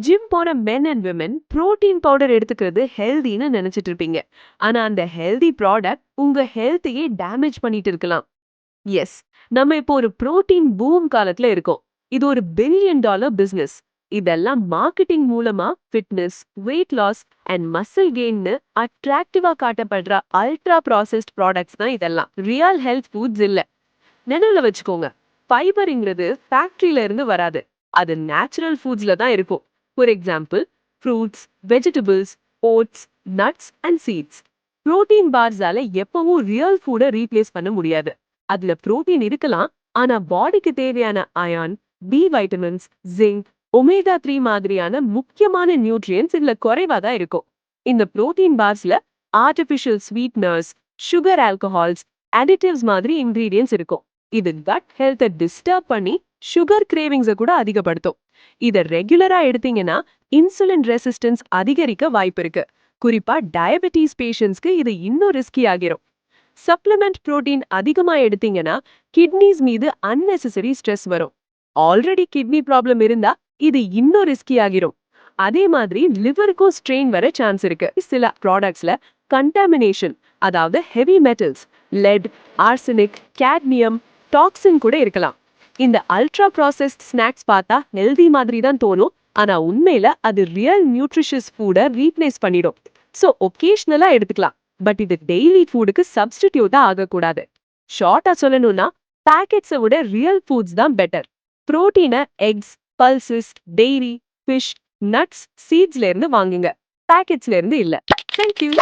Gym போற men and women protein powder எடுத்துக்கிறது ஹெல்தின்னு நினைச்சிட்டு இருப்பீங்க. ஆனா அந்த ஹெல்தி ப்ராடக்ட் உங்க ஹெல்த்தையே டேமேஜ் பண்ணிட்டு இருக்கலாம். எஸ், நம்ம இப்போ ஒரு புரோட்டீன் பூம் காலத்துல இருக்கோம். இது ஒரு $1 பில்லியன் பிசினஸ். இதெல்லாம் மார்க்கெட்டிங் மூலமா fitness, weight loss and muscle கெயின்னு அட்ராக்டிவா காட்டப்படுற அல்ட்ரா ப்ராசஸ்ட் ப்ராடக்ட்ஸ் தான் இதெல்லாம். ரியல் ஹெல்த் ஃபுட்ஸ் இல்ல. நினைவுல வச்சுக்கோங்க, ஃபைபர்ங்கிறது ஃபேக்டரியில இருந்து வராது. அது நேச்சுரல் ஃபுட்ஸ்ல தான் இருக்கும். For example, fruits, vegetables, oats, nuts and seeds. Protein பார்ஸால எப்பவும் ரியல் ஃபுட்டை ரீப்ளேஸ் பண்ண முடியாது. அதுல புரோட்டீன் இருக்கலாம், ஆனா பாடிக்கு தேவையான iron, B vitamins, zinc, omega 3 மாதிரியான முக்கியமான நியூட்ரியன்ஸ் இதுல குறைவா தான் இருக்கும். இந்த புரோட்டீன் பார்ஸ்ல artificial sweeteners, sugar alcohols, additives மாதிரி இன்கிரீடியன்ஸ் இருக்கும். இது கட் ஹெல்த்தை டிஸ்டர்ப் பண்ணி சுகர் கிரேவிங்ஸை கூட அதிகப்படுத்தும். இதை ரெகுலரா எடுத்தீங்கன்னா இன்சுலின் ரெசிஸ்டன்ஸ் அதிகரிக்க வாய்ப்பு இருக்கு. குறிப்பா டயபெட்டிஸ் பேஷண்ட்ஸ்க்கு இது இன்னும் ரிஸ்கி ஆகிரும். சப்ளிமெண்ட் புரோட்டீன் அதிகமா எடுத்தீங்கன்னா கிட்னிஸ் மீது அன்னெசரி ஸ்ட்ரெஸ் வரும். ஆல்ரெடி கிட்னி ப்ராப்ளம் இருந்தா இது இன்னும் ரிஸ்கி ஆகிரும். அதே மாதிரி லிவருக்கும் ஸ்ட்ரெயின் வர சான்ஸ் இருக்கு. சில ப்ராடக்ட்ஸ்ல கண்டாமினேஷன், அதாவது heavy metals, let, arsenic, cadmium, toxin கூட இருக்கலாம். இந்த அல்ட்ரா ப்ராசஸ்ட் ஸ்நாக்ஸ் பார்த்தா ஹெல்தி மாதிரி தான் தோணும், ஆனா உண்மையில அது ரியல் நியூட்ரிஷியஸ் ஃபுட்டை ரீப்ளேஸ் பண்ணிடும். ஸோ ஒகேஷ்னலா எடுத்துக்கலாம், பட் இது டெய்லி ஃபுட்டுக்கு சப்ஸ்டிடியூட்டா ஆகக்கூடாது. ஷார்ட்டா சொல்லணும்னா, பேக்கெட்ஸை விட ரியல் ஃபுட்ஸ் தான் பெட்டர். புரோட்டீனை eggs, pulses, dairy, fish, nuts, சீட்ஸ்ல இருந்து வாங்குங்க, பேக்கெட்ஸ்ல இருந்து இல்ல. தேங்க்யூ.